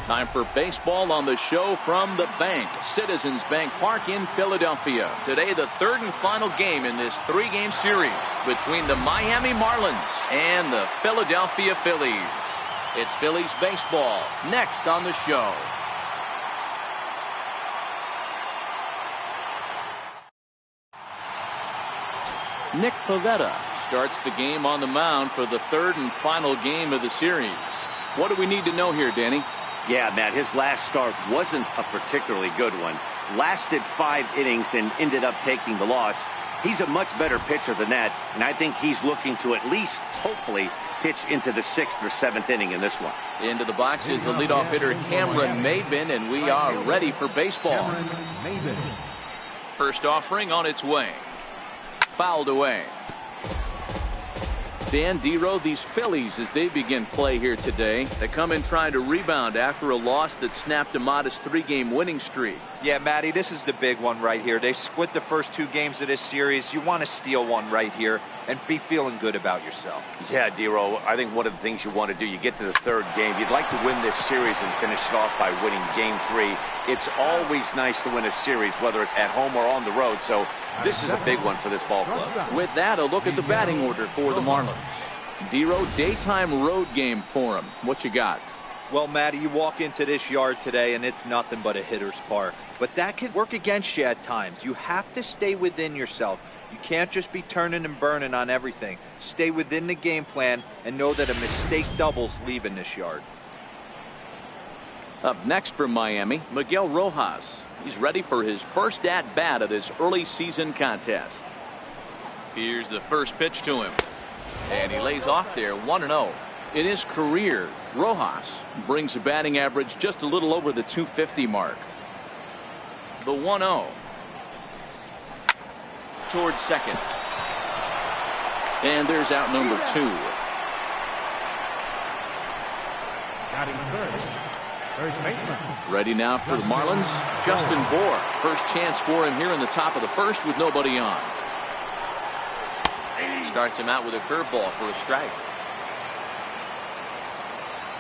Time for baseball on the show from the bank. Citizens Bank Park in Philadelphia. Today, the third and final game in this three-game series between the Miami Marlins and the Philadelphia Phillies. It's Phillies baseball next on the show. Nick Pivetta starts the game on the mound for the third and final game of the series. What do we need to know here, Danny? Yeah, Matt, his last start wasn't a particularly good one. Lasted 5 innings and ended up taking the loss. He's a much better pitcher than that, and I think he's looking to at least, hopefully, pitch into the 6th or 7th inning in this one. Into the box is the leadoff hitter Cameron Maybin, and we are ready for baseball. First offering on its way. Fouled away. Dan Dero, these Phillies, as they begin play here today, they come in trying to rebound after a loss that snapped a modest 3-game winning streak. Yeah, Matty, this is the big one right here. They split the first 2 games of this series. You want to steal one right here and be feeling good about yourself. Yeah, Dero, I think one of the things you want to do, you get to the 3rd game, you'd like to win this series and finish it off by winning game 3. It's always nice to win a series, whether it's at home or on the road, so this is a big one for this ball club. With that, a look at the batting order for the Marlins. Dero, daytime road game for him. What you got? Well, Matty, you walk into this yard today and it's nothing but a hitter's park. But that can work against you at times. You have to stay within yourself. You can't just be turning and burning on everything. Stay within the game plan and know that a mistake doubles leaving this yard. Up next from Miami, Miguel Rojas. He's ready for his first at-bat of this early season contest. Here's the first pitch to him. And he lays off there, 1-0. In his career, Rojas brings a batting average just a little over the 250 mark. The 1-0. Towards second. And there's out number 2. Got him first. First baseman. Ready now for the Marlins, Justin Bour. First chance for him here in the top of the first with nobody on. Starts him out with a curveball for a strike.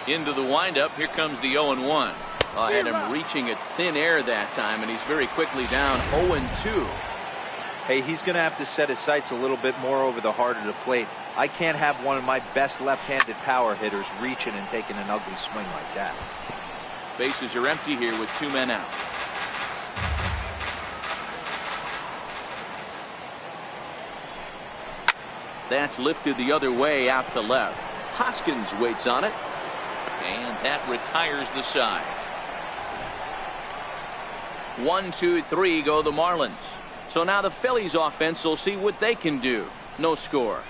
Into the windup, here comes the 0-1. Had him reaching at thin air that time, and he's very quickly down 0-2. Hey, he's going to have to set his sights a little bit more over the heart of the plate. I can't have one of my best left-handed power hitters reaching and taking an ugly swing like that. Bases are empty here with 2 men out. That's lifted the other way out to left. Hoskins waits on it. And that retires the side. 1, 2, 3 go the Marlins. So now the Phillies offense will see what they can do. No score.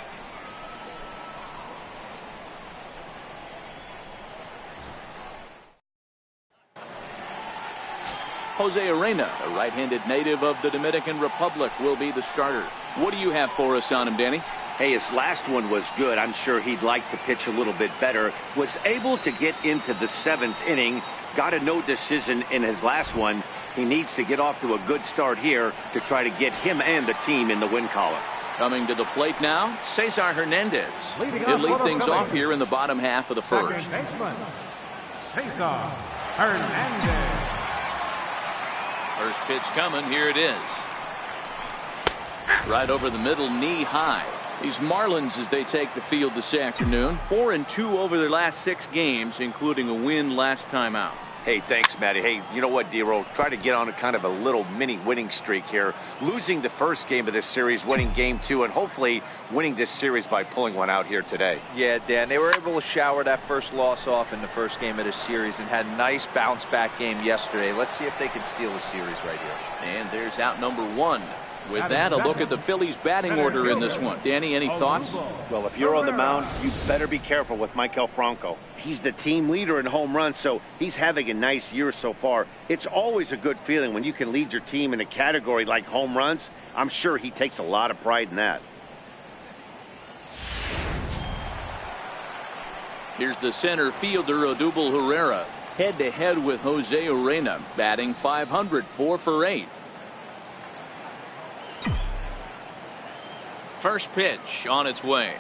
Jose Arena, a right-handed native of the Dominican Republic, will be the starter. What do you have for us on him, Danny? Hey, his last one was good. I'm sure he'd like to pitch a little bit better. Was able to get into the 7th inning. Got a no decision in his last one. He needs to get off to a good start here to try to get him and the team in the win column. Coming to the plate now, Cesar Hernandez. He'll lead things off here in the bottom half of the first. Second baseman, Cesar Hernandez. First pitch coming. Here it is. Right over the middle, knee high. These Marlins, as they take the field this afternoon, 4-2 over their last 6 games, including a win last time out. Hey, thanks, Matty. Hey, you know what, Dero? Try to get on a kind of a little mini winning streak here. Losing the first game of this series, winning game 2, and hopefully winning this series by pulling one out here today. Yeah, Dan, they were able to shower that first loss off in the first game of this series and had a nice bounce-back game yesterday. Let's see if they can steal the series right here. And there's out number 1. With that, a look at the Phillies batting order in this one. Danny, any thoughts? Well, if you're on the mound, you better be careful with Maikel Franco. He's the team leader in home runs, so he's having a nice year so far. It's always a good feeling when you can lead your team in a category like home runs. I'm sure he takes a lot of pride in that. Here's the center fielder, Odubel Herrera, head-to-head with Jose Urena, batting .500, 4 for 8. First pitch on its way.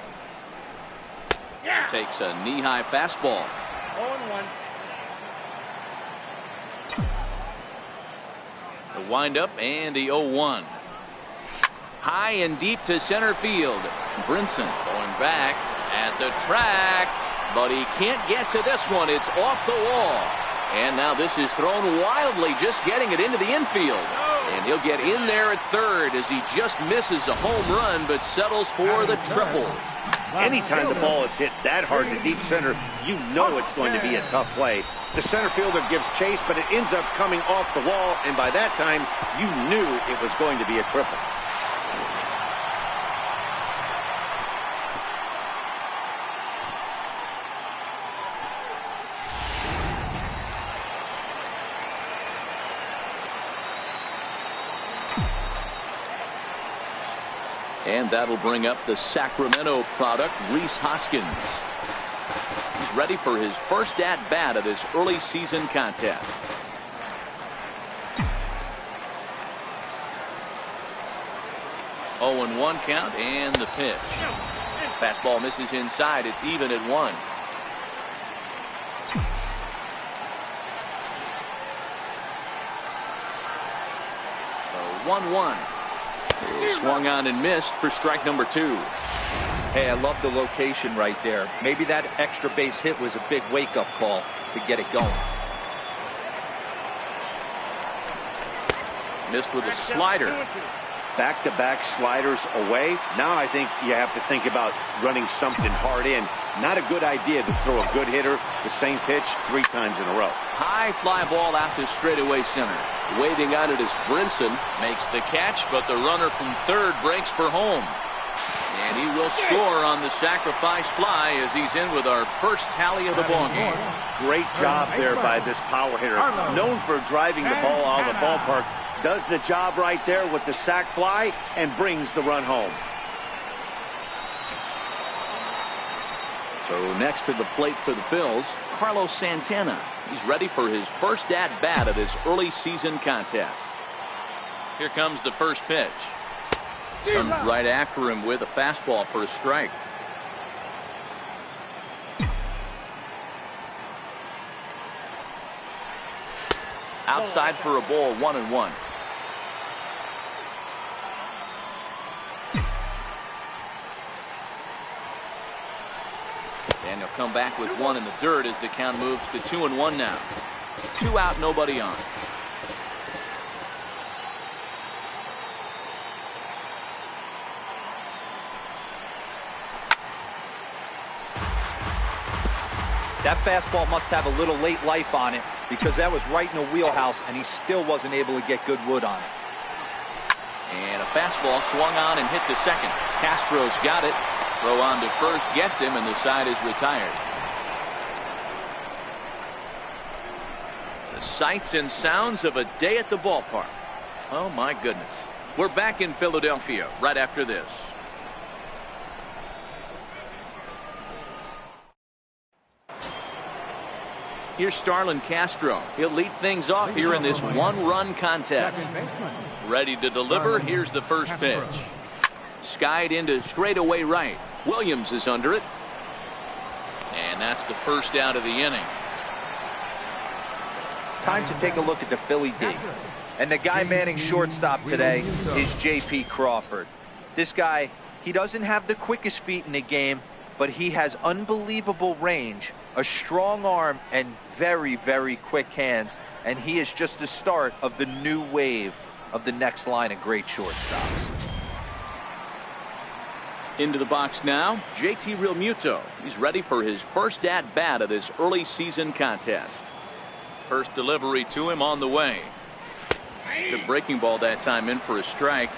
Takes a knee-high fastball. 0-1. The windup and the 0-1. High and deep to center field. Brinson going back at the track, but he can't get to this one. It's off the wall. And now this is thrown wildly, just getting it into the infield. And he'll get in there at third as he just misses a home run, but settles for the triple. Anytime the ball is hit that hard to deep center, you know it's going to be a tough play. The center fielder gives chase, but it ends up coming off the wall, and by that time, you knew it was going to be a triple. And that'll bring up the Sacramento product, Rhys Hoskins. He's ready for his first at-bat of this early season contest. Oh, and 1 count, and the pitch. Fastball misses inside. It's even at 1. So 1-1. Swung on and missed for strike number 2. Hey, I love the location right there. Maybe that extra base hit was a big wake-up call to get it going. Missed with a slider. Back-to-back sliders away. Now I think you have to think about running something hard in. Not a good idea to throw a good hitter the same pitch 3 times in a row. High fly ball out to straightaway center. Waiting on it is Brinson. Makes the catch, but the runner from third breaks for home. And he will score on the sacrifice fly as he's in with our first tally of the ballgame. Great job there by this power hitter. Known for driving the ball out of the ballpark. Does the job right there with the sac fly and brings the run home. So next to the plate for the Phillies, Carlos Santana. He's ready for his first at-bat of this early season contest. Here comes the first pitch. Comes right after him with a fastball for a strike. Outside for a ball, 1-1. And he'll come back with 1 in the dirt as the count moves to 2-1 now. 2 out, nobody on. That fastball must have a little late life on it because that was right in the wheelhouse and he still wasn't able to get good wood on it. And a fastball swung on and hit to second. Castro's got it. Throw on to first gets him, and the side is retired. The sights and sounds of a day at the ballpark. Oh my goodness. We're back in Philadelphia right after this. Here's Starlin Castro. He'll lead things off here in this 1-run contest. Ready to deliver. Here's the first pitch. Skied into straightaway right. Williams is under it. And that's the first out of the inning. Time to take a look at the Philly D. And the guy manning shortstop today is J.P. Crawford. This guy, he doesn't have the quickest feet in the game, but he has unbelievable range, a strong arm, and very, very quick hands. And he is just the start of the new wave of the next line of great shortstops. Into the box now, JT Realmuto. He's ready for his first at-bat of this early season contest. First delivery to him on the way. Good breaking ball that time, in for a strike.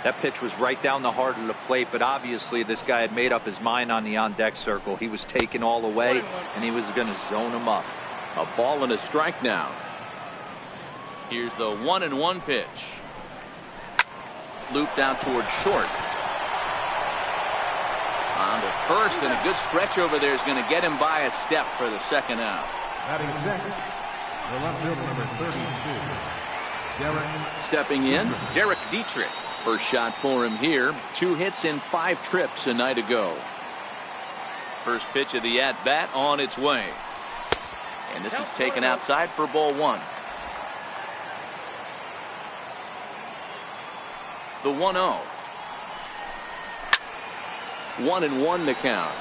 That pitch was right down the heart of the plate, but obviously this guy had made up his mind on the on-deck circle. He was taken all the way, and he was going to zone him up. A ball and a strike now. Here's the 1-1 pitch. Looped out towards short. On to first, and a good stretch over there is going to get him by a step for the second out. Batting second, the left fielder, number 32, Derek. Stepping in, Derek Dietrich. First shot for him here. 2 hits in 5 trips a night ago. First pitch of the at-bat on its way. And this is taken outside for ball 1. The 1-0. 1-1 to count.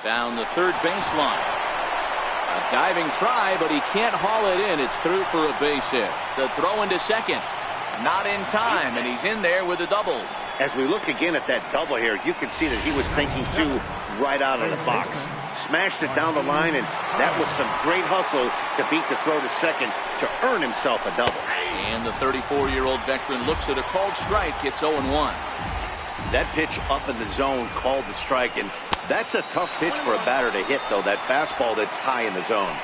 Down the third baseline. A diving try, but he can't haul it in. It's through for a base hit. The throw into second. Not in time, and he's in there with a double. As we look again at that double here, you can see that he was thinking too right out of the box. Smashed it down the line, and that was some great hustle to beat the throw to second to earn himself a double. And the 34-year-old veteran looks at a called strike. It's 0-1. That pitch up in the zone called the strike, and that's a tough pitch for a batter to hit, though, that fastball that's high in the zone.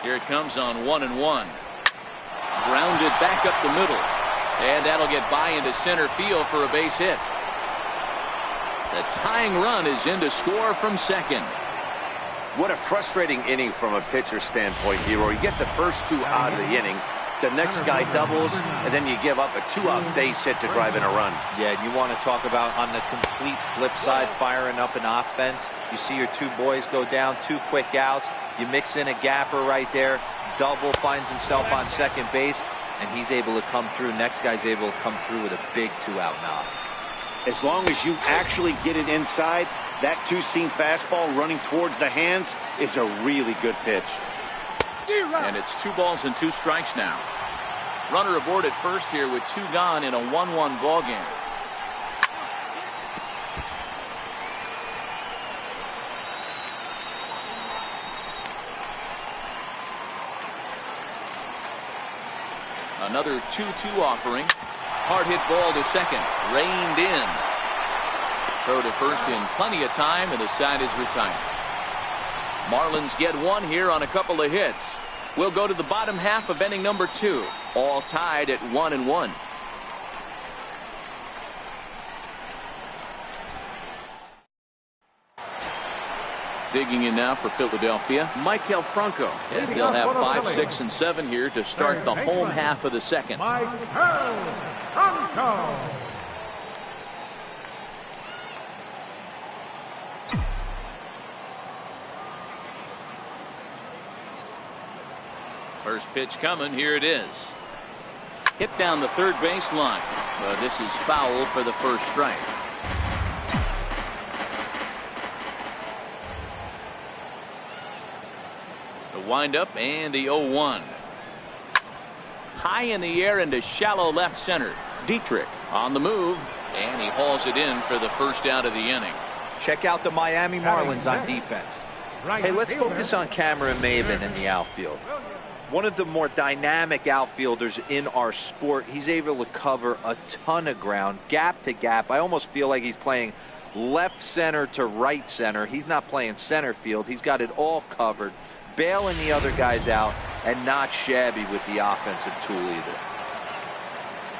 Here it comes on 1-1. Grounded back up the middle. And that'll get by into center field for a base hit. The tying run is in to score from second. What a frustrating inning from a pitcher standpoint, Hero. You get the first two out of the inning. The next guy doubles, and then you give up a two-out base hit to drive in a run. Yeah, and you want to talk about on the complete flip side, firing up an offense. You see your two boys go down, 2 quick outs. You mix in a gapper right there. Double finds himself on second base, and he's able to come through. Next guy's able to come through with a big 2-out knock. As long as you actually get it inside, that two-seam fastball running towards the hands is a really good pitch. And it's 2 balls and 2 strikes now. Runner aboard at first here with 2 gone in a 1-1 ball game. Another 2-2 offering. Hard hit ball to second. Reined in. Throw to first in plenty of time, and the side is retired. Marlins get 1 here on a couple of hits. We'll go to the bottom half of inning number 2. All tied at 1-1. Digging in now for Philadelphia, Michael Franco, as they'll have 5, 6, and 7 here to start the home half of the second. Michael Franco. First pitch coming. Here it is. Hit down the third baseline, but this is foul for the first strike. The windup and the 0-1. High in the air into shallow left center. Dietrich on the move, and he hauls it in for the first out of the inning. Check out the Miami Marlins on defense. Hey, let's focus on Cameron Maybin in the outfield. One of the more dynamic outfielders in our sport. He's able to cover a ton of ground, gap to gap. I almost feel like he's playing left center to right center. He's not playing center field. He's got it all covered, bailing the other guys out, and not shabby with the offensive tool either.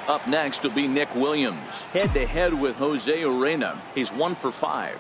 Up next will be Nick Williams, head-to-head with Jose Urena. He's 1 for 5.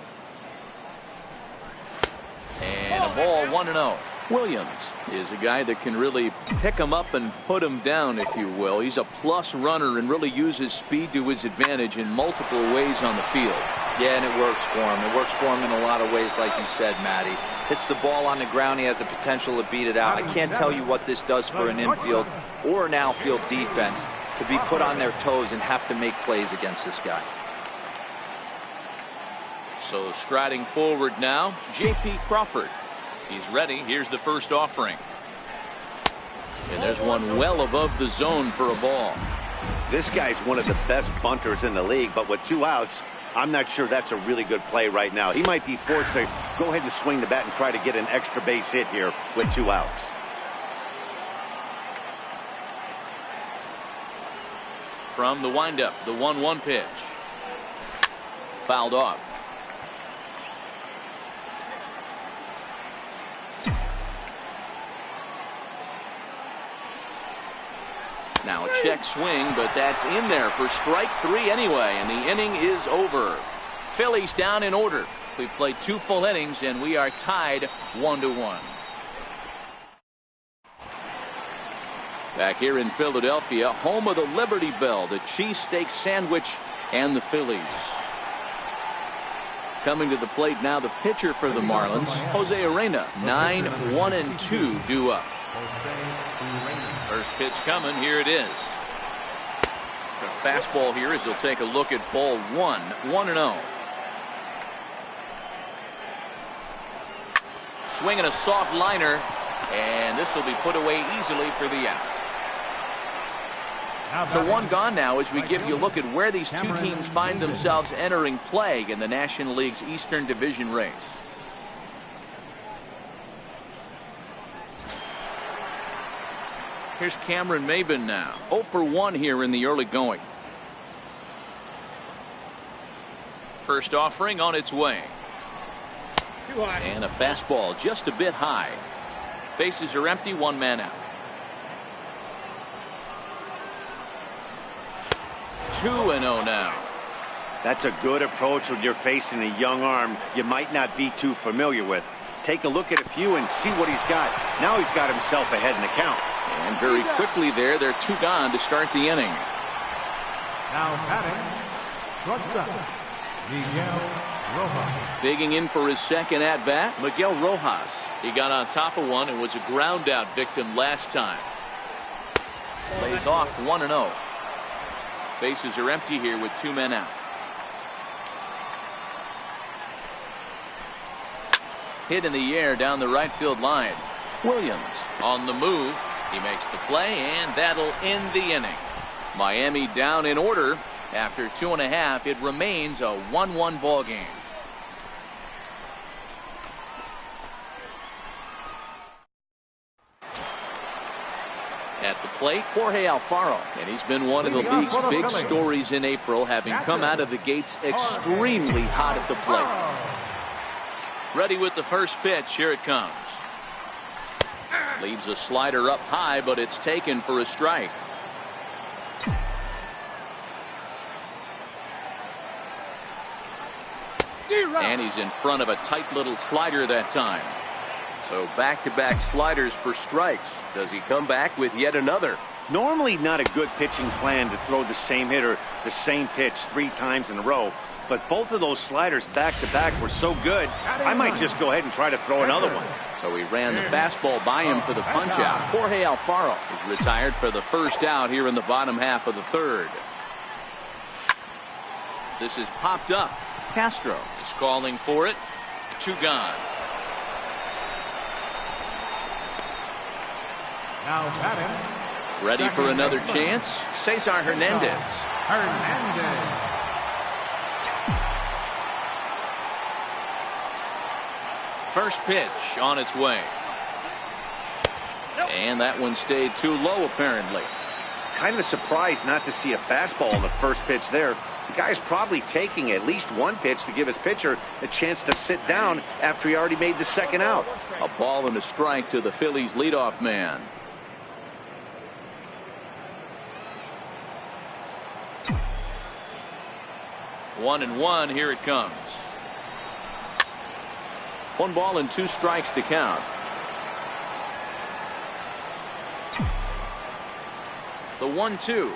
And a ball, 1-0. Williams is a guy that can really pick him up and put him down, if you will. He's a plus runner and really uses speed to his advantage in multiple ways on the field. Yeah, and it works for him. It works for him in a lot of ways, like you said, Matty. Hits the ball on the ground. He has the potential to beat it out. I can't tell you what this does for an infield or an outfield defense to be put on their toes and have to make plays against this guy. So striding forward now, J.P. Crawford. He's ready. Here's the first offering. And there's one well above the zone for a ball. This guy's one of the best bunters in the league, but with 2 outs, I'm not sure that's a really good play right now. He might be forced to go ahead and swing the bat and try to get an extra base hit here with 2 outs. From the windup, the 1-1 pitch. Fouled off. Now a check swing, but that's in there for strike 3 anyway, and the inning is over. Phillies down in order. We've played 2 full innings, and we are tied 1-1. Back here in Philadelphia, home of the Liberty Bell, the cheesesteak sandwich, and the Phillies. Coming to the plate now, the pitcher for the Marlins, Jose Arena. 9-1-2 due up. First pitch coming. Here it is. The fastball here as they'll take a look at ball one. 1-0. Swinging a soft liner, and this will be put away easily for the out. So one gone now as we give you a look at where these two teams find themselves entering play in the National League's Eastern Division race. Here's Cameron Maybin now. 0 for 1 here in the early going. First offering on its way. And a fastball just a bit high. Bases are empty, 1 man out. 2-0 now. That's a good approach when you're facing a young arm you might not be too familiar with. Take a look at a few and see what he's got. Now he's got himself ahead in the count. And very quickly there, they're 2 gone to start the inning. Now batting, shortstop, Miguel Rojas. Digging in for his second at bat, Miguel Rojas. He got on top of one and was a ground out victim last time. Lays off 1-0. Bases are empty here with 2 men out. Hit in the air down the right field line. Williams on the move. He makes the play, and that'll end the inning. Miami down in order. After 2.5, it remains a 1-1 ball game. At the plate, Jorge Alfaro, and he's been one of the league's big stories in April, having come out of the gates extremely hot at the plate. Ready with the first pitch. Here it comes. Leaves a slider up high, but it's taken for a strike. And he's in front of a tight little slider that time. So back-to-back sliders for strikes. Does he come back with yet another? Normally not a good pitching plan to throw the same hitter the same pitch 3 times in a row. But both of those sliders back-to-back were so good, I might just go ahead and try to throw another one. So he ran the fastball by him for the punch-out. Jorge Alfaro is retired for the first out here in the bottom half of the third. This is popped up. Castro is calling for it. 2 gone. Now batting, Ready for another chance? Cesar Hernandez. First pitch on its way. And that one stayed too low, apparently. Kind of surprised not to see a fastball on the first pitch there. The guy's probably taking at least one pitch to give his pitcher a chance to sit down after he already made the second out. A ball and a strike to the Phillies leadoff man. One and one. Here it comes. 1 ball and 2 strikes to count. The 1-2.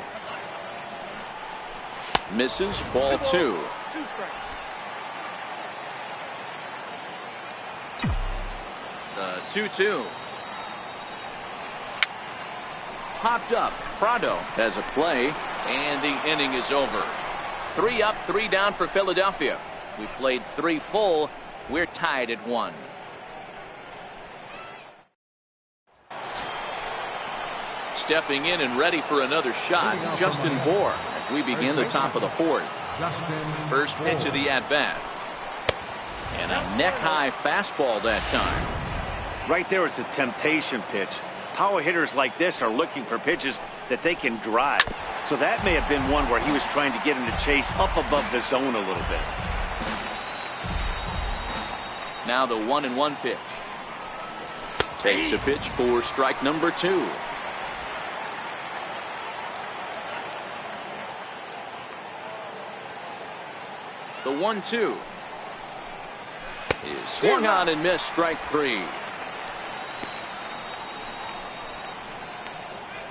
Misses. Ball 2. The 2-2. Popped up. Prado has a play, and the inning is over. 3 up, 3 down for Philadelphia. We played 3 full. We're tied at 1. Stepping in and ready for another shot, Justin Bour, as we begin the top of the 4th. First pitch of the at-bat. And a neck-high fastball that time. Right there is a temptation pitch. Power hitters like this are looking for pitches that they can drive. So that may have been one where he was trying to get him to chase up above the zone a little bit. Now the 1-1 pitch. Takes a pitch for strike number 2. The 1-2 is swung on and missed. Strike 3.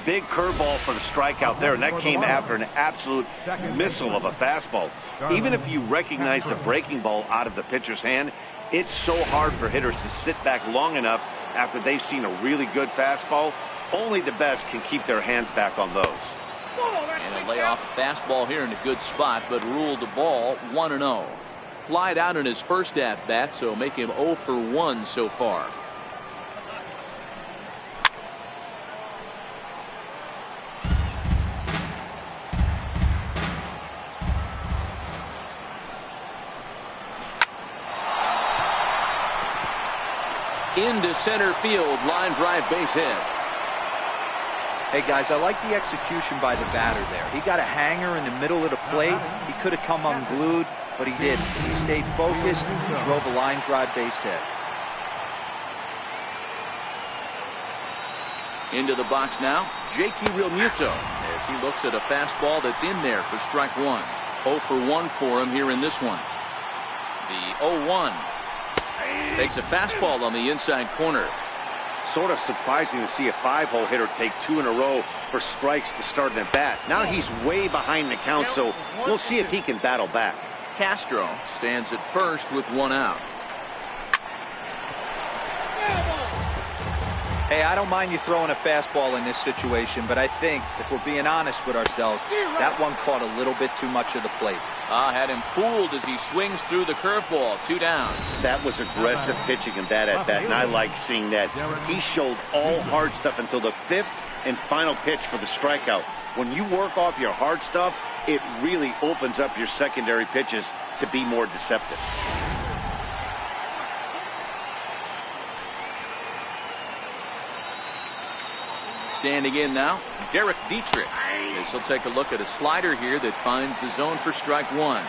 Big curveball for the strikeout there, and that came after an absolute missile of a fastball. Even if you recognize the breaking ball out of the pitcher's hand, it's so hard for hitters to sit back long enough after they've seen a really good fastball. Only the best can keep their hands back on those. And he'll lay off a fastball here in a good spot, but ruled the ball 1-0. Flied out in his first at-bat, so make him 0 for 1 so far. Into center field, line drive, base hit. Hey guys, I like the execution by the batter there. He got a hanger in the middle of the plate. He could have come unglued, but he didn't. He stayed focused and drove a line drive base hit. Into the box now, JT Realmuto, as he looks at a fastball that's in there for strike one. 0 for 1 for him here in this one. The 0-1. Takes a fastball on the inside corner. Sort of surprising to see a 5-hole hitter take 2 in a row for strikes to start an at-bat. Now he's way behind the count, so we'll see if he can battle back. Castro stands at first with 1 out. Hey, I don't mind you throwing a fastball in this situation, but I think, if we're being honest with ourselves, that one caught a little bit too much of the plate. Had him fooled as he swings through the curveball. 2 down. That was aggressive pitching in that at-bat, and I like seeing that. He showed all hard stuff until the 5th and final pitch for the strikeout. When you work off your hard stuff, it really opens up your secondary pitches to be more deceptive. Standing in now, Derek Dietrich. As he'll take a look at a slider here that finds the zone for strike 1.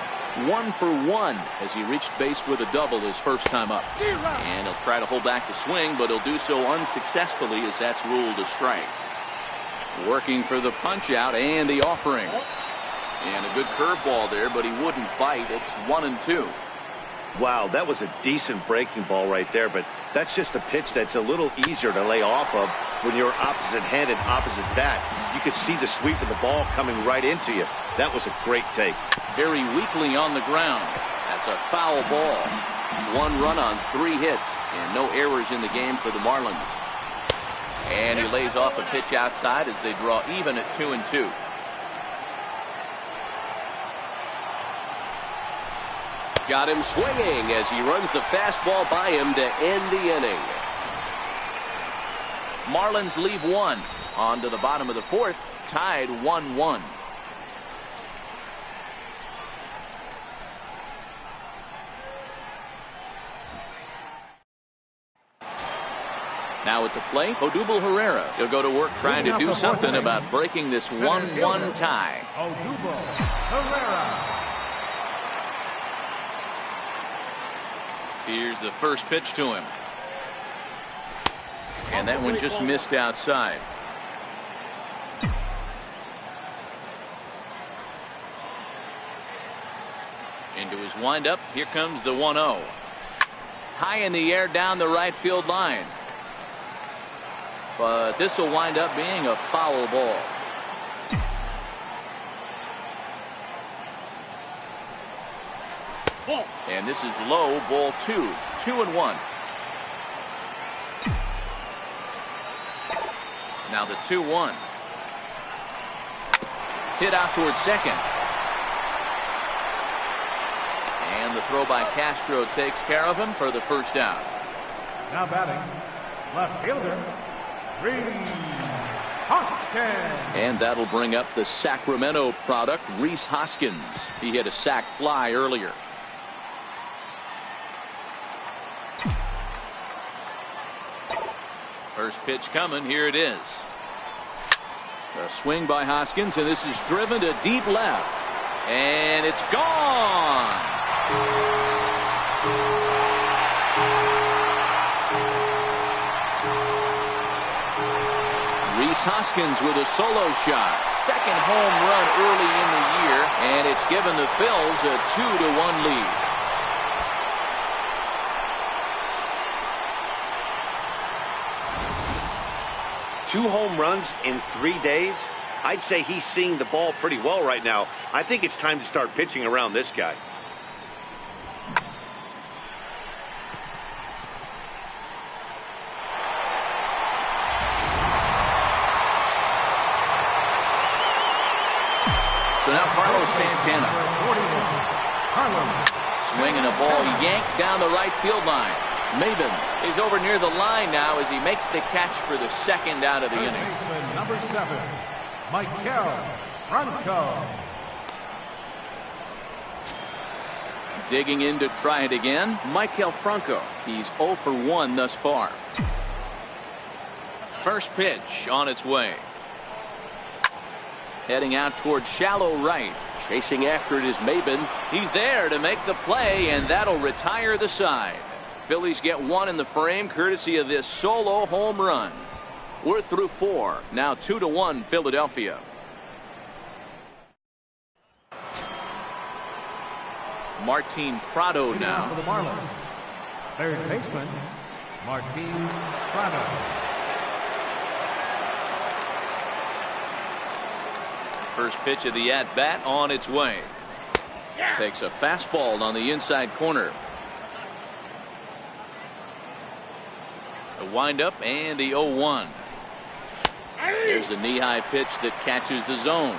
1 for 1 as he reached base with a double his first time up. And he'll try to hold back the swing, but he'll do so unsuccessfully as that's ruled a strike. Working for the punch out and the offering. And a good curveball there, but he wouldn't bite. It's 1-2. Wow, that was a decent breaking ball right there, but that's just a pitch that's a little easier to lay off of when you're opposite-handed, opposite bat. You could see the sweep of the ball coming right into you. That was a great take. Very weakly on the ground. That's a foul ball. 1 run on 3 hits, and no errors in the game for the Marlins. And he lays off a pitch outside as they draw even at 2-2. Got him swinging as he runs the fastball by him to end the inning. Marlins leave 1. On to the bottom of the 4th, tied 1-1. Now at the plate, Odubel Herrera. He'll go to work trying to do something about breaking this 1-1 tie. Odubel Herrera. Here's the first pitch to him. And that one just missed outside. Into his windup. Here comes the 1-0. High in the air down the right field line. But this will wind up being a foul ball. And this is low, ball 2. 2-1. Now the 2-1. Hit out towards second. And the throw by Castro takes care of him for the first out. Now batting, left fielder, Rhys Hoskins. And that'll bring up the Sacramento product, Rhys Hoskins. He hit a sac fly earlier. First pitch coming. Here it is. A swing by Hoskins, and this is driven to deep left. And it's gone. Rhys Hoskins with a solo shot. Second home run early in the year, and it's given the Phillies a 2-1 lead. 2 home runs in 3 days. I'd say he's seeing the ball pretty well right now. I think it's time to start pitching around this guy. So now Carlos Santana. Swinging a ball yanked down the right field line. Maben is over near the line now as he makes the catch for the second out of the inning. Number 7, Michael Franco. Digging in to try it again, Michael Franco. He's 0 for 1 thus far. First pitch on its way. Heading out towards shallow right. Chasing after it is Maben. He's there to make the play, and that'll retire the side. Phillies get 1 in the frame courtesy of this solo home run. We're through 4. Now 2-1 Philadelphia. Martin Prado now. For the Marlins. Third baseman, Martin Prado. First pitch of the at-bat on its way. Takes a fastball on the inside corner. The windup and the 0-1. There's a knee-high pitch that catches the zone.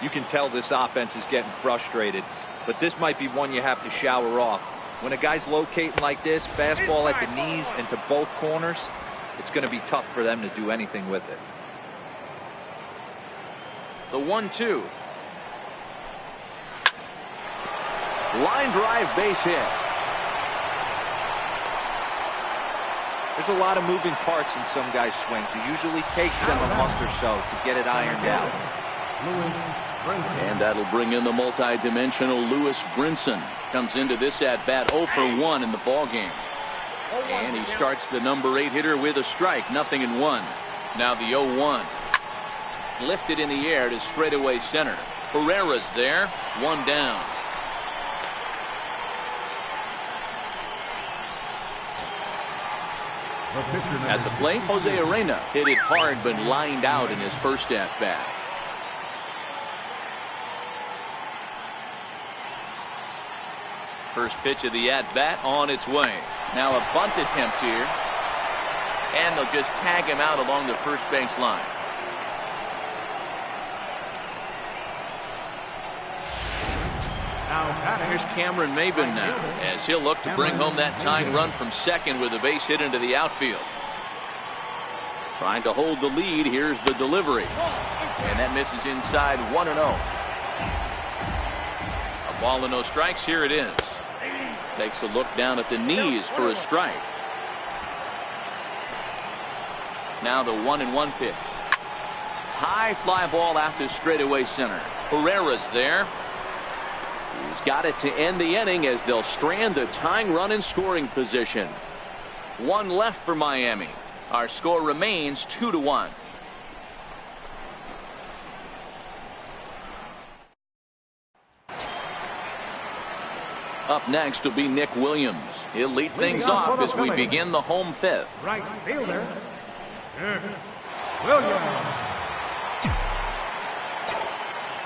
You can tell this offense is getting frustrated, but this might be one you have to shower off. When a guy's locating like this, fastball at the knees and to both corners, it's going to be tough for them to do anything with it. The 1-2. Line drive base hit. There's a lot of moving parts in some guys' swings. It usually takes them a month or so to get it ironed out. And that'll bring in the multi-dimensional Lewis Brinson. Comes into this at-bat 0 for 1 in the ballgame. And he starts the number 8 hitter with a strike. 0-1. Now the 0-1. Lifted in the air to straightaway center. Herrera's there. 1 down. At the plate, Jose Arena hit it hard but lined out in his first at-bat. First pitch of the at-bat on its way. Now a bunt attempt here. And they'll just tag him out along the first base line. Here's Cameron Maben now, as he'll look to bring home that tying run from second with a base hit into the outfield. Trying to hold the lead. Here's the delivery. And that misses inside 1-0. A ball and no strikes. Here it is. Takes a look down at the knees for a strike. Now the 1-1 pitch. High fly ball out to straightaway center. Herrera's there. He's got it to end the inning as they'll strand the tying run in scoring position. 1 left for Miami. Our score remains 2-1. Up next will be Nick Williams. He'll lead things off as we begin the home 5th. Right fielder, Nick Williams.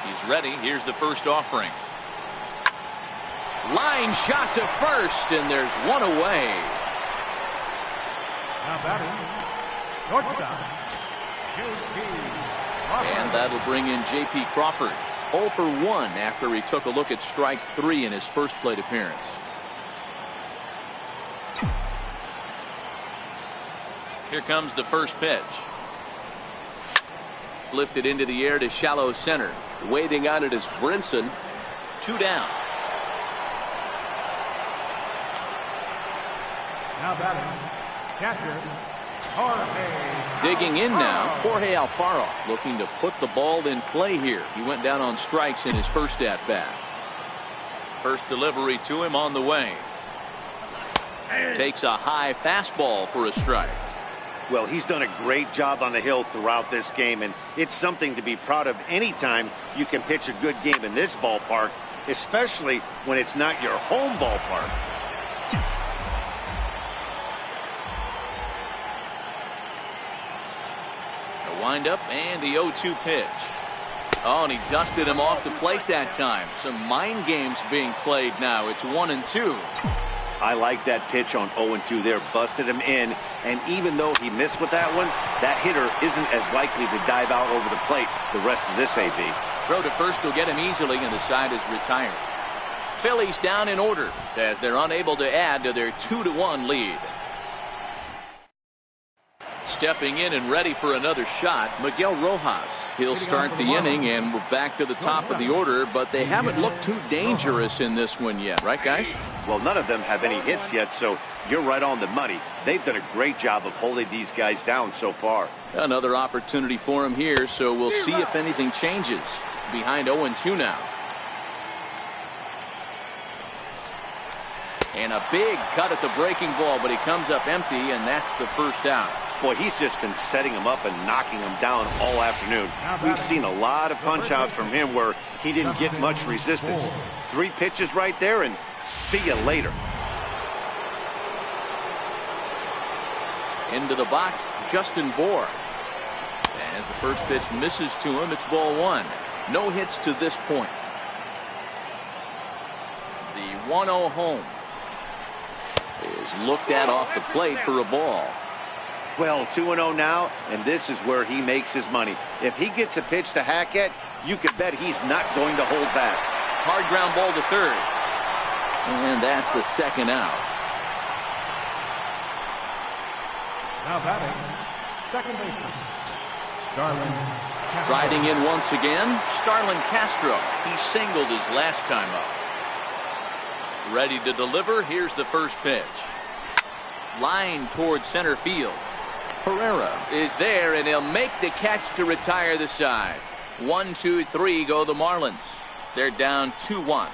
He's ready. Here's the first offering. Line shot to first, and there's 1 away. Now batting, shortstop, and that'll bring in J.P. Crawford. 0 for 1 after he took a look at strike 3 in his first plate appearance. Here comes the first pitch. Lifted into the air to shallow center. Waiting on it is Brinson. 2 down. Now batting, catcher, Jorge. Digging in now, Jorge Alfaro looking to put the ball in play here. He went down on strikes in his first at-bat. First delivery to him on the way. Takes a high fastball for a strike. Well, he's done a great job on the hill throughout this game, and it's something to be proud of anytime you can pitch a good game in this ballpark, especially when it's not your home ballpark. Windup and the 0-2 pitch. Oh, and he dusted him off the plate that time. Some mind games being played now. It's 1-2. I like that pitch on 0-2 there. Busted him in, and even though he missed with that one, that hitter isn't as likely to dive out over the plate the rest of this AB. Throw to first will get him easily, and the side is retired. Phillies down in order as they're unable to add to their 2-1 lead. Stepping in and ready for another shot, Miguel Rojas. He'll start the inning, and we're back to the top of the order, but they haven't looked too dangerous in this one yet, right, guys? Well, none of them have any hits yet, so you're right on the money. They've done a great job of holding these guys down so far. Another opportunity for him here, so we'll see if anything changes. Behind 0-2 now. And a big cut at the breaking ball, but he comes up empty, and that's the first out. Boy, he's just been setting him up and knocking him down all afternoon. We've seen a lot of punch-outs from him where he didn't get much resistance. 3 pitches right there, and see you later. Into the box, Justin Bour. As the first pitch misses to him, it's ball 1. No hits to this point. The 1-0 home is looked at off the plate for a ball. Well, 2-0 now, and this is where he makes his money. If he gets a pitch to hack at, you could bet he's not going to hold back. Hard ground ball to third. And that's the second out. Now batting, second baseman, Starlin Castro. Riding in once again, Starlin Castro. He singled his last time up. Ready to deliver. Here's the first pitch. Line towards center field. Herrera is there, and he'll make the catch to retire the side. 1, 2, 3 go the Marlins. They're down 2-1.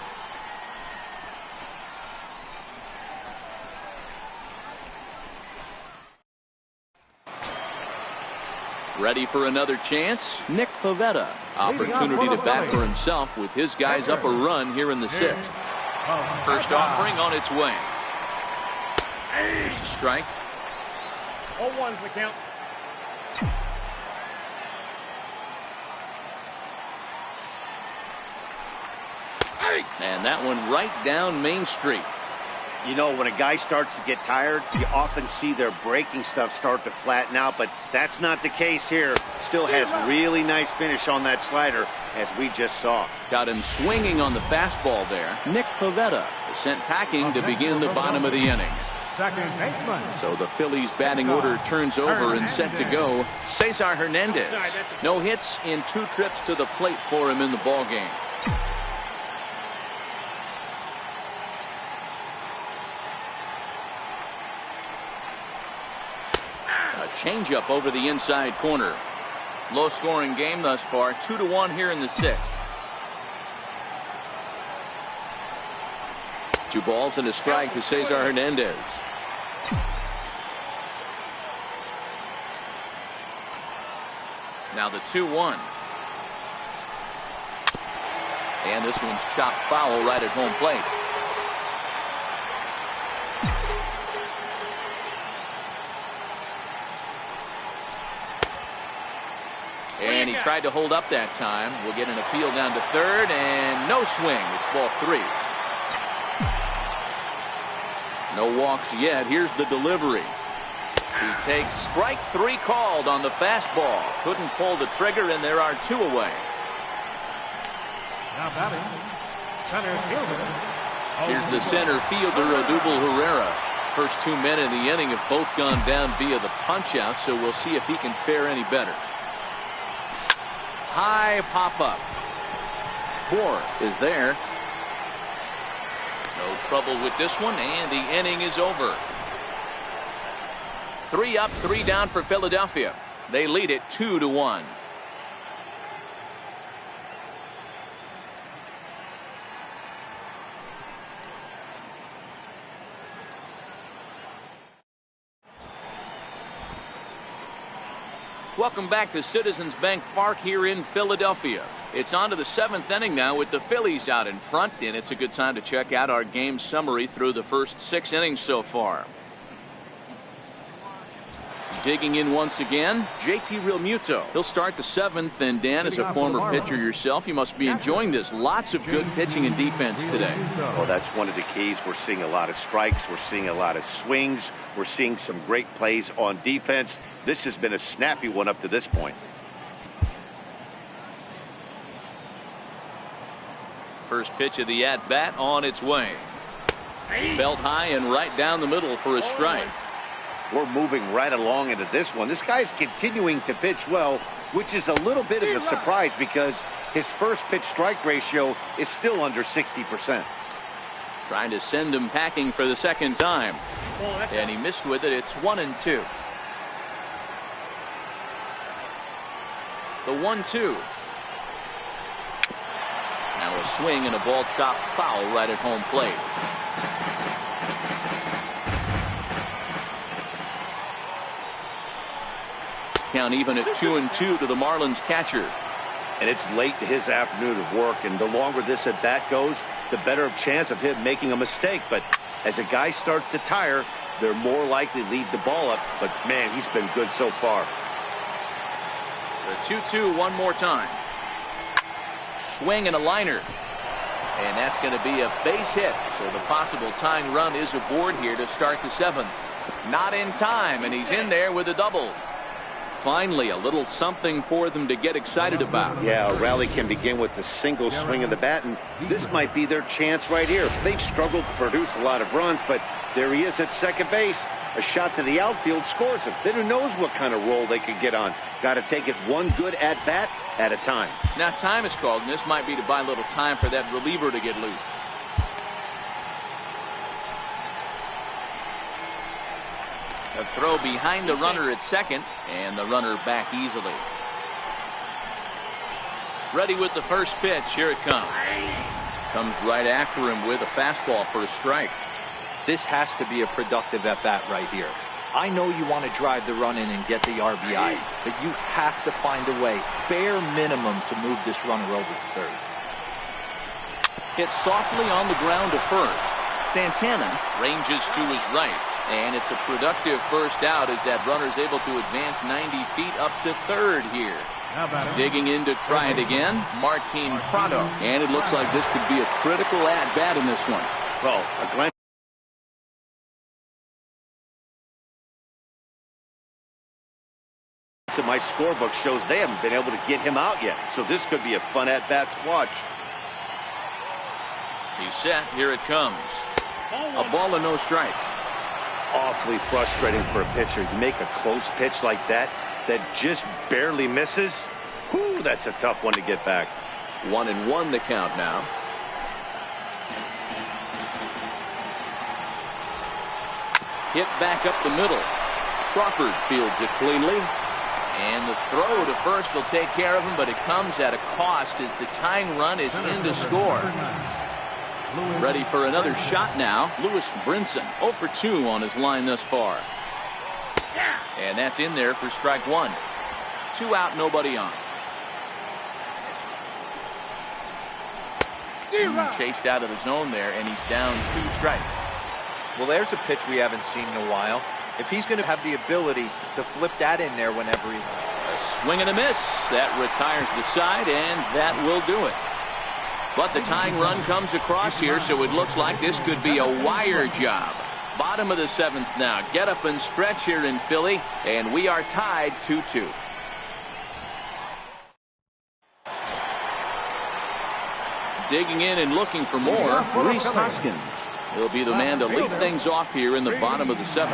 Ready for another chance? Nick Pivetta. Opportunity to bat for himself with his guys up a run here in the 6th. First offering on its way. There's a strike. 0-1's the count. And that one right down Main Street. You know, when a guy starts to get tired, you often see their breaking stuff start to flatten out, but that's not the case here. Still has really nice finish on that slider, as we just saw. Got him swinging on the fastball there. Nick Pivetta is sent packing to begin the bottom of the inning. Second baseman. So the Phillies batting order turns over and set to go. Cesar Hernandez. No hits in 2 trips to the plate for him in the ball game. A changeup over the inside corner. Low scoring game thus far. 2-1 here in the 6th. 2 balls and a strike to Cesar Hernandez. Now the 2-1. And this one's chopped foul right at home plate. And he tried to hold up that time. We'll get an appeal down to third, and no swing. It's ball 3. No walks yet. Here's the delivery. He takes strike 3 called on the fastball. Couldn't pull the trigger, and there are 2 away. Now batting, center fielder. Here's the center fielder, Odubel Herrera. First 2 men in the inning have both gone down via the punch-out, so we'll see if he can fare any better. High pop-up. Bour is there. No trouble with this one, and the inning is over. 3 up, 3 down for Philadelphia. They lead it 2-1. Welcome back to Citizens Bank Park here in Philadelphia. It's on to the 7th inning now with the Phillies out in front, and it's a good time to check out our game summary through the first 6 innings so far. Digging in once again, JT Realmuto. He'll start the 7th, and Dan, as a former pitcher yourself, you must be enjoying this. Lots of good pitching and defense today. Well, that's one of the keys. We're seeing a lot of strikes. We're seeing a lot of swings. We're seeing some great plays on defense. This has been a snappy one up to this point. First pitch of the at-bat on its way. Belt high and right down the middle for a strike. We're moving right along into this one. This guy's continuing to pitch well, which is a little bit of a surprise because his first pitch strike ratio is still under 60%. Trying to send him packing for the second time. And he missed with it. It's 1-2. The 1-2. Now a swing and a ball chopped foul right at home plate. Count even at 2-2 to the Marlins catcher. And it's late to his afternoon of work, and the longer this at bat goes, the better chance of him making a mistake. But as a guy starts to tire, they're more likely to leave the ball up. But man, he's been good so far. The 2-2 one more time. Swing and a liner. And that's going to be a base hit. So the possible tying run is aboard here to start the 7th. Not in time, and he's in there with a double. Finally, a little something for them to get excited about. Yeah, a rally can begin with a single swing of the bat, and this might be their chance right here. They've struggled to produce a lot of runs, but there he is at second base. A shot to the outfield scores him. Then who knows what kind of roll they could get on. Got to take it one good at-bat at a time. Now time is called, and this might be to buy a little time for that reliever to get loose. A throw behind the runner at second, and the runner back easily. Ready with the first pitch. Here it comes. Comes right after him with a fastball for a strike. This has to be a productive at-bat right here. I know you want to drive the run in and get the RBI, but you have to find a way, bare minimum, to move this runner over to third. Hit softly on the ground to first. Santana ranges to his right. And it's a productive first out as that runner's able to advance 90 feet up to third here. Digging in to try it again, Martin Prado. And it looks like this could be a critical at-bat in this one. Well, a glance at my scorebook shows they haven't been able to get him out yet. So this could be a fun at-bat to watch. He's set. Here it comes. A ball and no strikes. Awfully frustrating for a pitcher. You make a close pitch like that just barely misses. Whew, that's a tough one to get back. 1-1 the count now. Hit back up the middle. Crawford fields it cleanly. And the throw to first will take care of him, but it comes at a cost as the tying run is in to score. Ready for another shot now. Lewis Brinson 0 for 2 on his line thus far. And that's in there for strike one. 2 out, nobody on. Chased out of the zone there, and he's down 2 strikes. Well, there's a pitch we haven't seen in a while. If he's going to have the ability to flip that in there whenever he... A swing and a miss. That retires the side, and that will do it. But the tying run comes across here, so it looks like this could be a wire job. Bottom of the 7th now. Get up and stretch here in Philly, and we are tied 2-2. Digging in and looking for more, Rhys Hoskins. He'll be the man to lead things off here in the bottom of the 7th.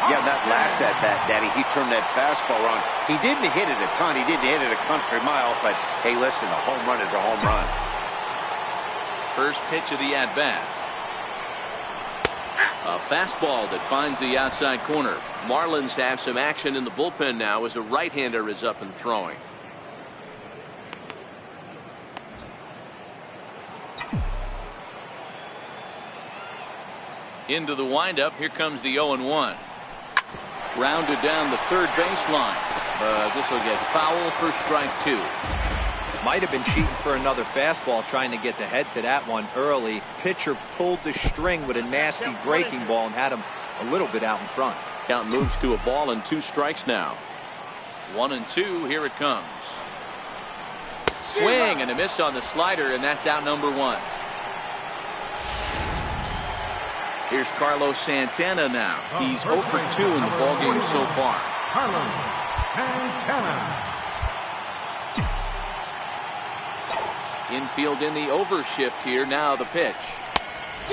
Yeah, that last at-bat, Daddy, he turned that fastball around. He didn't hit it a ton. He didn't hit it a country mile, but hey, listen, a home run is a home run. First pitch of the at-bat. A fastball that finds the outside corner. Marlins have some action in the bullpen now as a right-hander is up and throwing. Into the windup. Here comes the 0-1. Rounded down the third baseline. This will get foul for strike 2. Might have been cheating for another fastball, trying to get the head to that one early. Pitcher pulled the string with a nasty breaking ball and had him a little bit out in front. Count moves to a ball and 2 strikes now. 1-2. Here it comes. Swing and a miss on the slider, and that's out number 1. Here's Carlos Santana now. He's 0 for 2 in the ballgame so far. Carlos Santana. Infield in the overshift here. Now the pitch.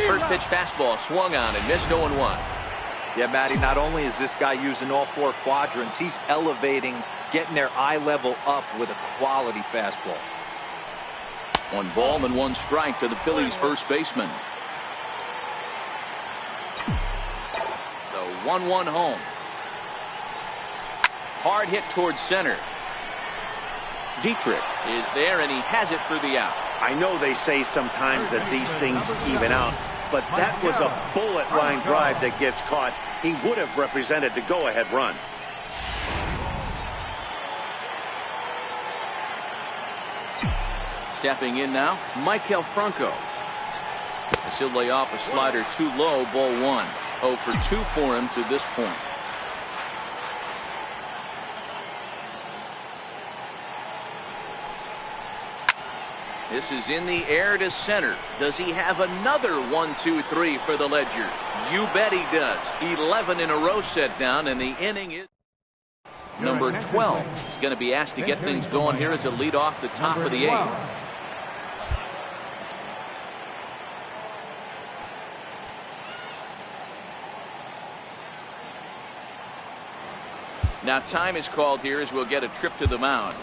First pitch fastball swung on and missed 0-1. Yeah, Matty, not only is this guy using all 4 quadrants, he's elevating, getting their eye level up with a quality fastball. 1 ball and 1 strike to the Phillies first baseman. The 1-1 home. Hard hit towards center. Dietrich is there, and he has it for the out. I know they say sometimes that these things even out, but that was a bullet line drive that gets caught. He would have represented the go-ahead run. Stepping in now, Michael Franco. As he'll lay off a slider too low, ball 1. 0 for 2 for him to this point. This is in the air to center. Does he have another 1-2-3 for the ledger? You bet he does. 11 in a row set down, and the inning is number 12. He's going to be asked to get things going here as a lead off the top of the 8th. Now time is called here as we'll get a trip to the mound.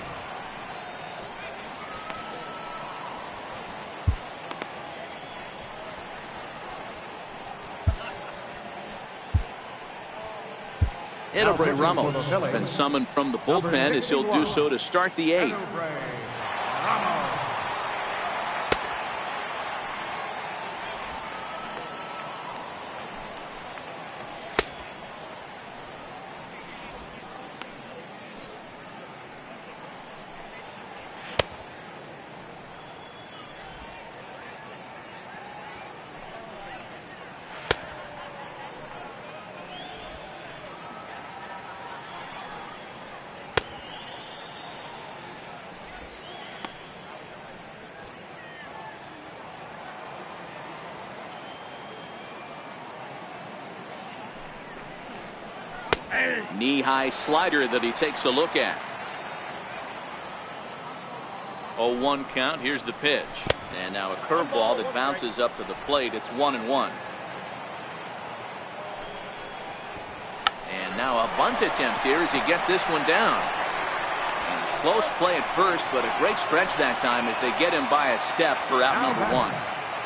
Edelbray Ramos has been summoned from the bullpen as he'll do so to start the 8th. Knee-high slider that he takes a look at. 0-1 count. Here's the pitch. And now a curveball that bounces up to the plate. It's 1-1. And now a bunt attempt here as he gets this one down. And close play at first, but a great stretch that time as they get him by a step for out number 1.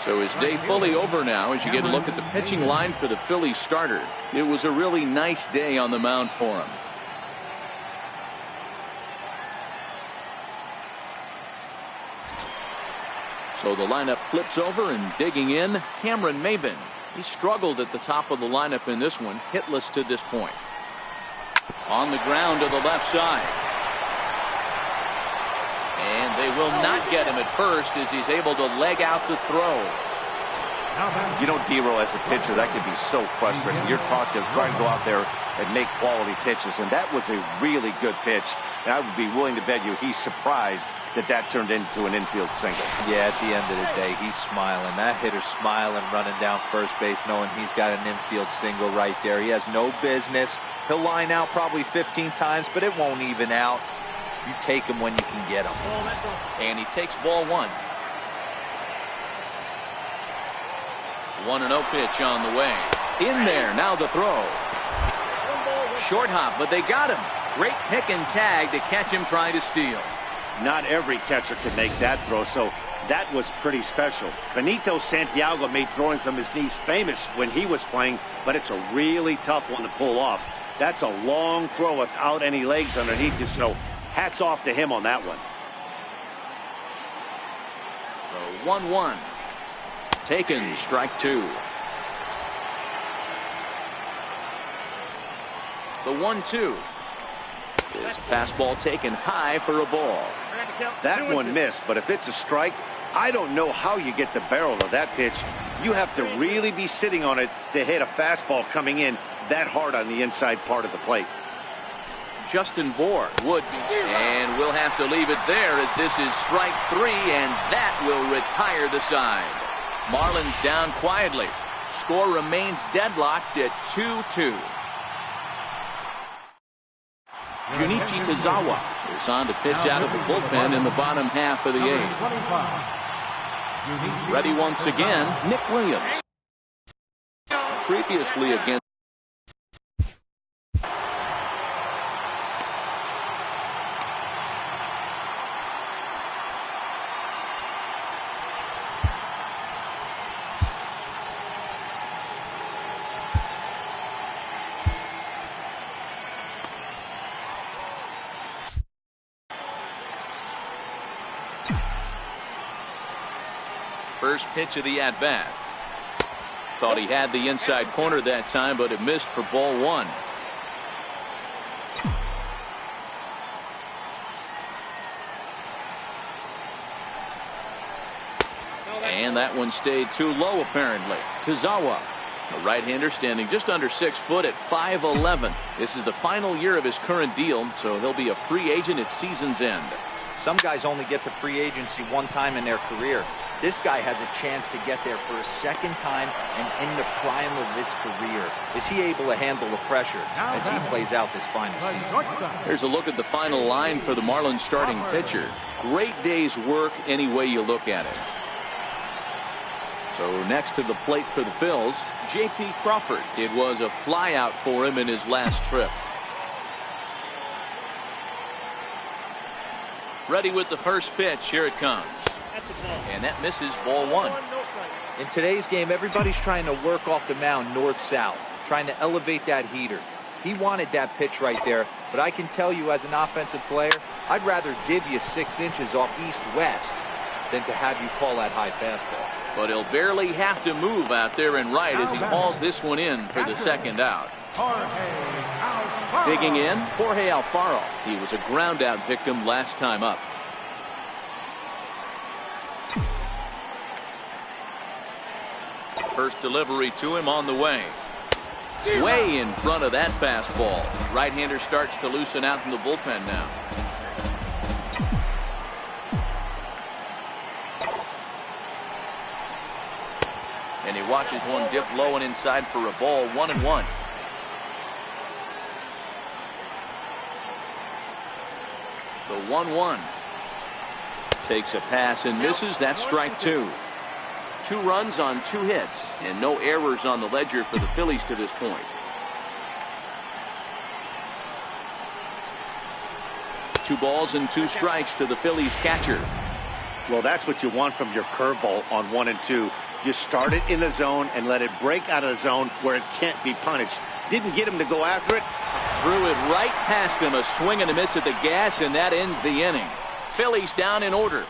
So his day fully over now as you get a look at the pitching line for the Phillies starter. It was a really nice day on the mound for him. So the lineup flips over, and digging in, Cameron Maybin. He struggled at the top of the lineup in this one, hitless to this point. On the ground to the left side. And they will not get him at first as he's able to leg out the throw. You know, D-Row, as a pitcher, that can be so frustrating. You're taught to try and go out there and make quality pitches, and that was a really good pitch. And I would be willing to bet you he's surprised that turned into an infield single. Yeah, at the end of the day, he's smiling. That hitter's smiling, running down first base, knowing he's got an infield single right there. He has no business. He'll line out probably 15 times, but it won't even out. You take him when you can get him. And he takes ball 1. 1-0 pitch on the way. In there, now the throw. Short hop, but they got him. Great pick and tag to catch him trying to steal. Not every catcher can make that throw, so that was pretty special. Benito Santiago made throwing from his knees famous when he was playing, but it's a really tough one to pull off. That's a long throw without any legs underneath you, so hats off to him on that one. The 1-1. Taken, strike 2. The 1-2. His fastball taken high for a ball. That one missed, but if it's a strike, I don't know how you get the barrel of that pitch. You have to really be sitting on it to hit a fastball coming in that hard on the inside part of the plate. Justin Bohr would be, and we'll have to leave it there as this is strike 3, and that will retire the side. Marlins down quietly. Score remains deadlocked at 2-2. Junichi Tozawa is on to pitch out of the bullpen in the bottom half of the 8th. Ready once again, Nick Williams. Previously against first pitch of the at-bat. Thought he had the inside corner that time, but it missed for ball 1. And that one stayed too low apparently. Tozawa, a right-hander standing just under 6 foot at 5'11". This is the final year of his current deal, so he'll be a free agent at season's end. Some guys only get to free agency one time in their career. This guy has a chance to get there for a second time and in the prime of his career. Is he able to handle the pressure as he plays out this final season? Here's a look at the final line for the Marlins starting pitcher. Great day's work any way you look at it. So next to the plate for the Phillies, J.P. Crawford. It was a flyout for him in his last trip. Ready with the first pitch. Here it comes. And that misses ball 1. In today's game, everybody's trying to work off the mound north-south, trying to elevate that heater. He wanted that pitch right there, but I can tell you as an offensive player, I'd rather give you 6 inches off east-west than to have you call that high fastball. But he'll barely have to move out there and right as he hauls this one in for the second out. Digging in, Jorge Alfaro. He was a ground out victim last time up. First delivery to him on the way. Way in front of that fastball. Right-hander starts to loosen out in the bullpen now. And he watches one dip low and inside for a ball. 1-1. The 1-1. Takes a pass and misses. That's strike 2. 2 runs on 2 hits and no errors on the ledger for the Phillies to this point. 2 balls and 2 strikes to the Phillies catcher. Well, that's what you want from your curveball on 1 and 2. You start it in the zone and let it break out of the zone where it can't be punished. Didn't get him to go after it. Threw it right past him. A swing and a miss at the gas, and that ends the inning. Phillies down in order.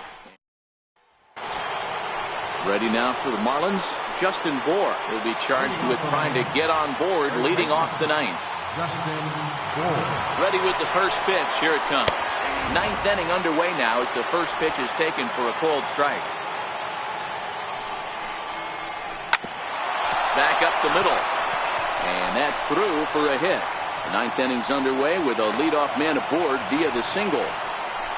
Ready now for the Marlins. Justin Bohr will be charged with trying to get on board leading off the 9th. Ready with the first pitch. Here it comes. 9th inning underway now as the first pitch is taken for a called strike. Back up the middle. And that's through for a hit. The 9th inning's underway with a leadoff man aboard via the single.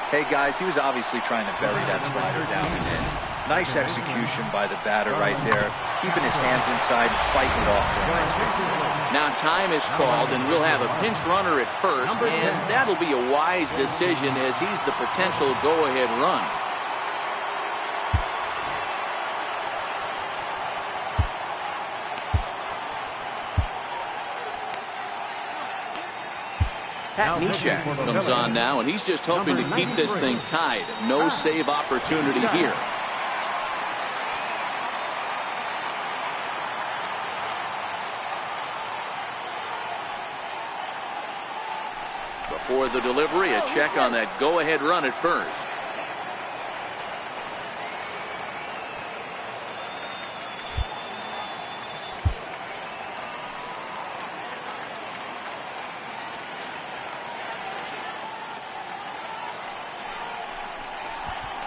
Hey guys, he was obviously trying to bury that slider down and in. Nice execution by the batter right there, keeping his hands inside, fighting it off for a nice base hit. Now time is called, and we'll have a pinch runner at first, and that'll be a wise decision as he's the potential go-ahead run. Pat Neshek comes on now, and he's just hoping to keep this thing tied. No save opportunity here. Before the delivery, a check on that go-ahead run at first.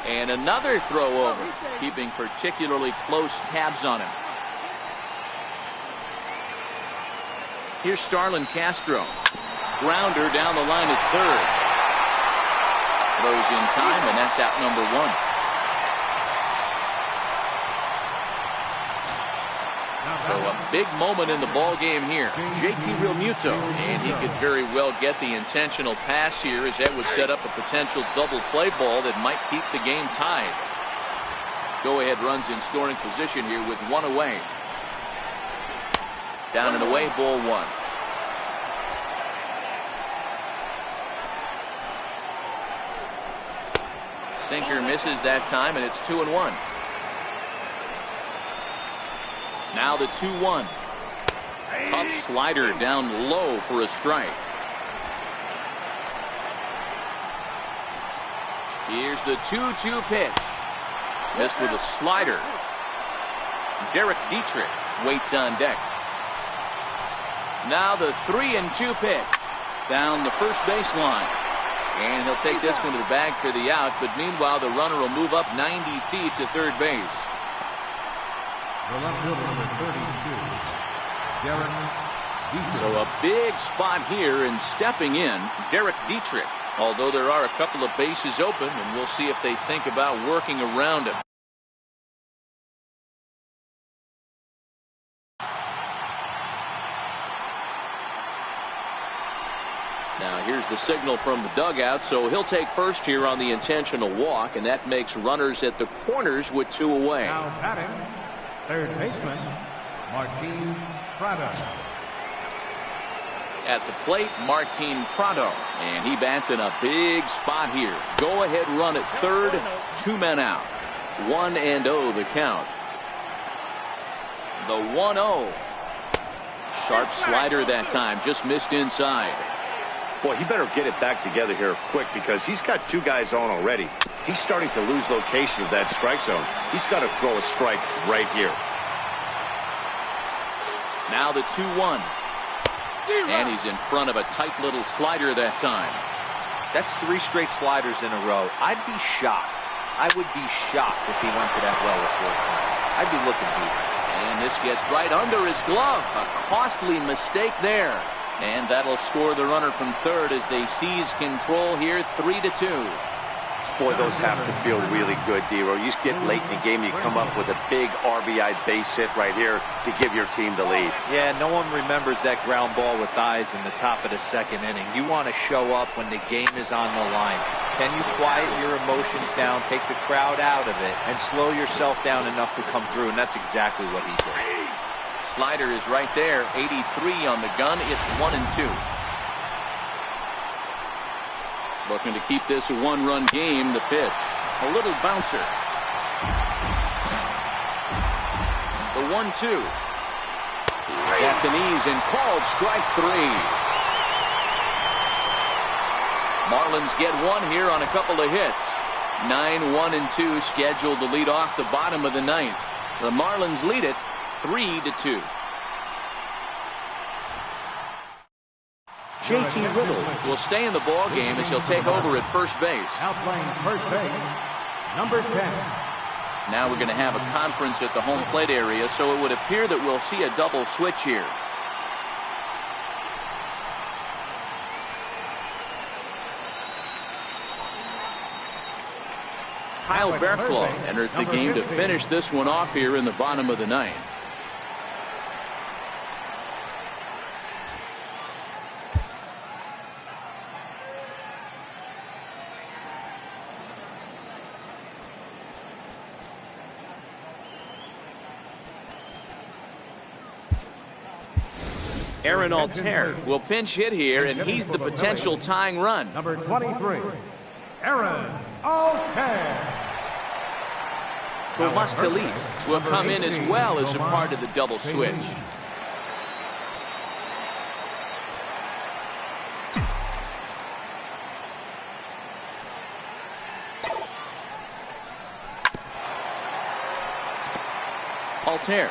And another throw over, keeping particularly close tabs on him. Here's Starlin Castro. Grounder down the line at third. Throws in time, and that's out number one. So a big moment in the ball game here. JT Realmuto, and he could very well get the intentional pass here, as that would set up a potential double play ball that might keep the game tied. Go-ahead runs in scoring position here with one away. Down and away, ball one. Sinker misses that time, and it's 2-1. Now the 2-1. Tough slider down low for a strike. Here's the 2-2 pitch. Missed with a slider. Derek Dietrich waits on deck. Now the 3-2 pitch. Down the first baseline. And he'll take this one to the bag for the out, but meanwhile the runner will move up 90 feet to third base. The left fielder, number 32, Derek Dietrich. So a big spot here, and stepping in, Derek Dietrich. Although there are a couple of bases open, and we'll see if they think about working around him. Now here's the signal from the dugout, so he'll take first here on the intentional walk, and that makes runners at the corners with two away. Now batting, third baseman, Martin Prado. At the plate, Martin Prado, and he bats in a big spot here. Go ahead run at third, two men out. 1-0 the count. The 1-0. Sharp slider that time, just missed inside. Boy, he better get it back together here quick, because he's got two guys on already. He's starting to lose location of that strike zone. He's got to throw a strike right here. Now the 2-1. And he's in front of a tight little slider that time. That's 3 straight sliders in a row. I'd be shocked. I would be shocked if he went to that well a 4th time. I'd be looking deep. And this gets right under his glove. A costly mistake there. And that'll score the runner from third as they seize control here, 3-2. Boy, those have to feel really good, Dero. You get late in the game, you come up with a big RBI base hit right here to give your team the lead. Yeah, no one remembers that ground ball with eyes in the top of the 2nd inning. You want to show up when the game is on the line. Can you quiet your emotions down, take the crowd out of it, and slow yourself down enough to come through? And that's exactly what he did. Slider is right there, 83 on the gun. It's 1-2. Looking to keep this a 1-run game. The pitch, a little bouncer. The 1-2. At the knees and called strike 3. Marlins get one here on a couple of hits. 9-1-2 scheduled to lead off the bottom of the 9th. The Marlins lead it 3-2. JT Riddle will stay in the ball game as he'll take over at first base. Now playing first base, number 10. Now we're going to have a conference at the home plate area, so it would appear that we'll see a double switch here. Kyle Bartholow enters the game to finish this one off here in the bottom of the 9th. Aaron Altair will pinch hit here, and he's the potential tying run. Number 23, Aaron Altair. Tomas Telis will come in as well as a part of the double switch. Altair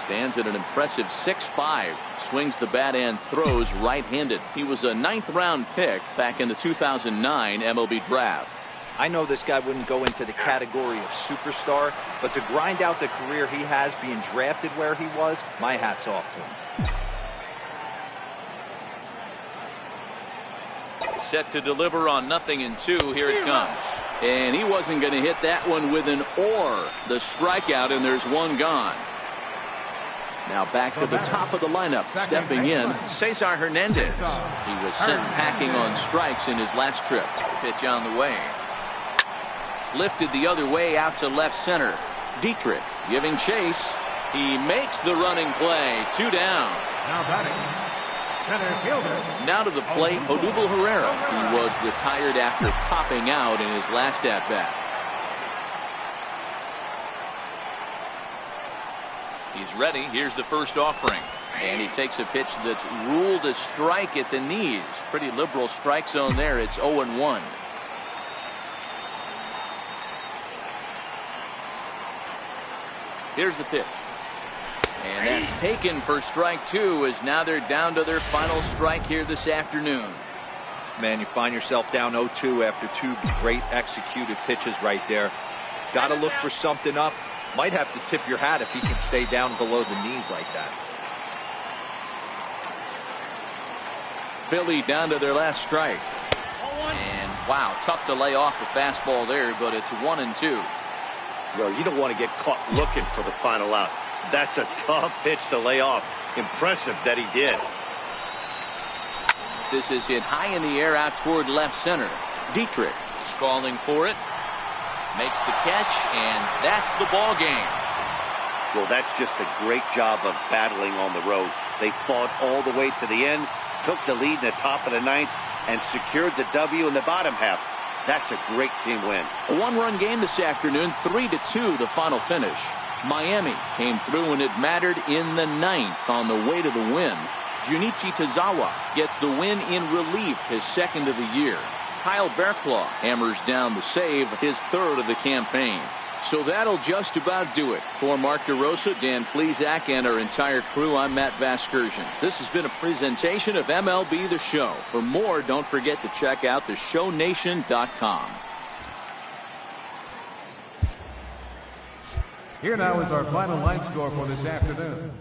stands at an impressive 6'5", swings the bat and throws right-handed. He was a 9th-round pick back in the 2009 MLB draft. I know this guy wouldn't go into the category of superstar, but to grind out the career he has being drafted where he was, my hat's off to him. Set to deliver on 0-2. Here it comes. And he wasn't going to hit that one with an or. The strikeout, and there's one gone. Now back to the top of the lineup. Stepping in, Cesar Hernandez. He was sent packing on strikes in his last trip. Pitch on the way. Lifted the other way out to left center. Dietrich giving chase. He makes the running play. 2 down. Now batting. Center fielder. Now to the plate, Odubel Herrera, who was retired after popping out in his last at-bat. He's ready. Here's the first offering. And he takes a pitch that's ruled a strike at the knees. Pretty liberal strike zone there. It's 0-1. Here's the pitch. And that's taken for strike 2, as now they're down to their final strike here this afternoon. Man, you find yourself down 0-2 after 2 great executed pitches right there. Got to look for something up. Might have to tip your hat if he can stay down below the knees like that. Philly down to their last strike. And wow, tough to lay off the fastball there, but it's 1-2. Well, you don't want to get caught looking for the final out. That's a tough pitch to lay off. Impressive that he did. This is hit high in the air out toward left center. Dietrich calling for it. Makes the catch, and that's the ball game. Well, that's just a great job of battling on the road. They fought all the way to the end, took the lead in the top of the 9th, and secured the W in the bottom half. That's a great team win. A one-run game this afternoon, 3-2 the final finish. Miami came through when it mattered in the 9th on the way to the win. Junichi Tazawa gets the win in relief, his 2nd of the year. Kyle Bearclaw hammers down the save, his 3rd of the campaign. So that'll just about do it. For Mark DeRosa, Dan Plesac, and our entire crew, I'm Matt Vasgersian. This has been a presentation of MLB The Show. For more, don't forget to check out theshownation.com. Here now is our final line score for this afternoon.